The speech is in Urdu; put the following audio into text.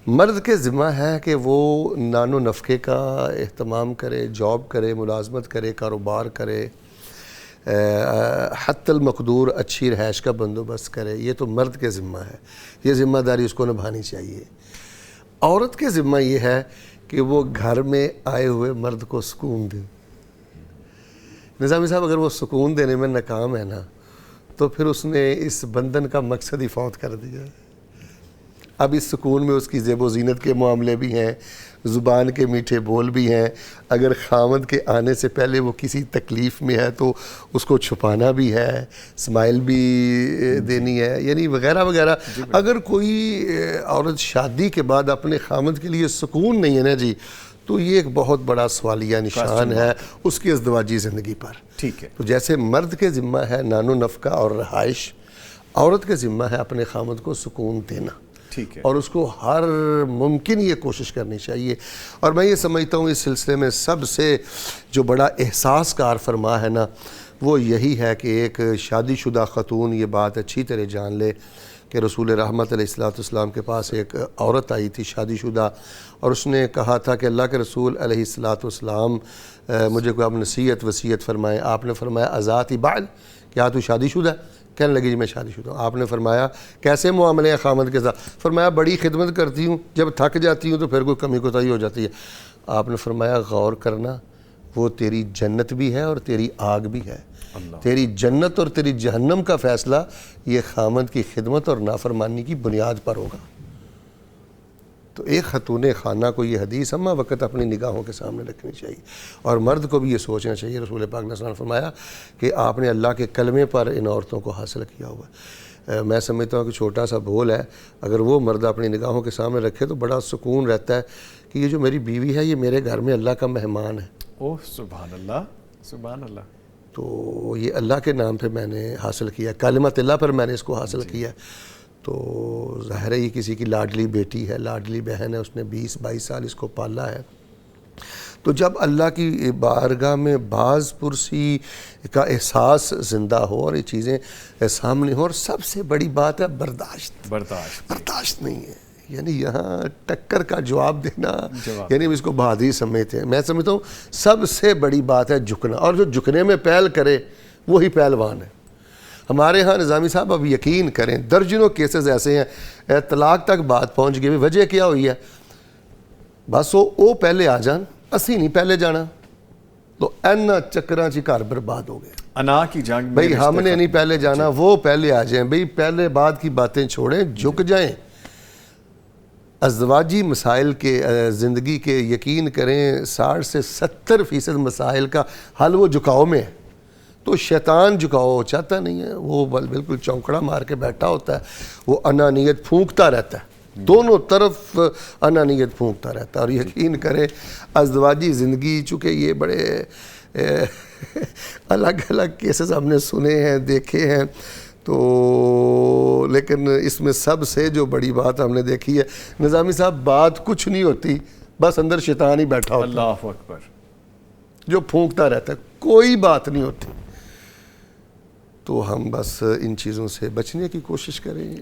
مرد کے ذمہ ہے کہ وہ نان و نفقے کا اہتمام کرے، جاب کرے، ملازمت کرے، کاروبار کرے، حتی المقدور اچھی رہائش کا بندوبست کرے. یہ تو مرد کے ذمہ ہے، یہ ذمہ داری اس کو نبھانی چاہیے. عورت کے ذمہ یہ ہے کہ وہ گھر میں آئے ہوئے مرد کو سکون دے. نظامی صاحب اگر وہ سکون دینے میں ناکام ہے نا تو پھر اس نے اس بندھن کا مقصد ہی فوت کر دیا. اب اس سکون میں اس کی زیب و زینت کے معاملے بھی ہیں، زبان کے میٹھے بول بھی ہیں. اگر خامد کے آنے سے پہلے وہ کسی تکلیف میں ہے تو اس کو چھپانا بھی ہے، اسمائل بھی دینی ہے، یعنی وغیرہ وغیرہ. اگر کوئی عورت شادی کے بعد اپنے خامد کے لیے سکون نہیں ہے نا جی، تو یہ ایک بہت بڑا سوالیہ نشان ہے اس کی ازدواجی زندگی پر. ٹھیک ہے. تو جیسے مرد کے ذمہ ہے نان و نفقہ اور رہائش، عورت کے ذمہ ہے اپنے خامد کو سکون دینا. ٹھیک ہے. اور اس کو ہر ممکن یہ کوشش کرنی چاہیے. اور میں یہ سمجھتا ہوں اس سلسلے میں سب سے جو بڑا احساس کار فرما ہے نا وہ یہی ہے کہ ایک شادی شدہ خاتون یہ بات اچھی طرح جان لے کہ رسول رحمت علیہ السلام کے پاس ایک عورت آئی تھی شادی شدہ، اور اس نے کہا تھا کہ اللہ کے رسول علیہ السلام مجھے کوئی آپ نصیحت وصیت فرمائیں. آپ نے فرمایا ازاتی بعل، کیا تو شادی شدہ ہے؟ کہنے لگی جی میں شادی شدہ ہوں. آپ نے فرمایا کیسے معاملے ہیں خامد کے ساتھ؟ فرمایا بڑی خدمت کرتی ہوں، جب تھک جاتی ہوں تو پھر کوئی کمی کوتاہی ہو جاتی ہے. آپ نے فرمایا غور کرنا، وہ تیری جنت بھی ہے اور تیری آگ بھی ہے. تیری جنت اور تیری جہنم کا فیصلہ یہ خامد کی خدمت اور نافرمانی کی بنیاد پر ہوگا. تو ایک خاتون خانہ کو یہ حدیث ہمہ وقت اپنی نگاہوں کے سامنے رکھنی چاہیے، اور مرد کو بھی یہ سوچنا چاہیے. رسول پاک نے فرمایا کہ آپ نے اللہ کے کلمے پر ان عورتوں کو حاصل کیا ہوا ہے. میں سمجھتا ہوں کہ چھوٹا سا بھول ہے، اگر وہ مرد اپنی نگاہوں کے سامنے رکھے تو بڑا سکون رہتا ہے کہ یہ جو میری بیوی ہے یہ میرے گھر میں اللہ کا مہمان ہے. اوہ سبحان اللہ، سبحان اللہ. تو یہ اللہ کے نام پہ میں نے حاصل کیا، کلمت اللہ پر میں نے اس کو حاصل کیا. تو ظاہر ہے یہ کسی کی لاڈلی بیٹی ہے، لاڈلی بہن ہے، اس نے 20-22 سال اس کو پالا ہے. تو جب اللہ کی بارگاہ میں باز پرسی کا احساس زندہ ہو اور یہ چیزیں سامنے ہوں، اور سب سے بڑی بات ہے برداشت نہیں ہے. یعنی یہاں ٹکر کا جواب دینا یعنی اس کو بہادری سمجھتے ہیں. میں سمجھتا ہوں سب سے بڑی بات ہے جھکنا، اور جو جھکنے میں پہل کرے وہی پہلوان ہے. ہمارے ہاں نظامی صاحب اب یقین کریں درجنوں کیسز ایسے ہیں طلاق تک بات پہنچ گئی. وجہ کیا ہوئی ہے؟ بس وہ پہلے آ جان، اسی نہیں پہلے جانا، تو اینا چکراں چی گھر برباد ہو گئے. انا کی جنگ میں بھئی ہم نے نہیں پہلے جانا، وہ پہلے آ جائیں. بھئی پہلے بعد کی باتیں چھوڑیں، جھک جائیں. ازدواجی مسائل کے زندگی کے یقین کریں 60 سے 70% مسائل کا حل وہ جھکاؤ میں ہے. تو شیطان جھکاؤ چاہتا نہیں ہے، وہ بالکل چونکڑا مار کے بیٹھا ہوتا ہے، وہ انانیت پھونکتا رہتا ہے، دونوں طرف انانیت پھونکتا رہتا ہے. اور یقین کریں ازدواجی زندگی چونکہ یہ بڑے الگ الگ کیسز ہم نے سنے ہیں دیکھے ہیں، تو لیکن اس میں سب سے جو بڑی بات ہم نے دیکھی ہے نظامی صاحب، بات کچھ نہیں ہوتی، بس اندر شیطان ہی بیٹھا ہوتا ہے، اللہ اکبر، جو پھونکتا رہتا ہے، کوئی بات نہیں ہوتی. تو ہم بس ان چیزوں سے بچنے کی کوشش کریں.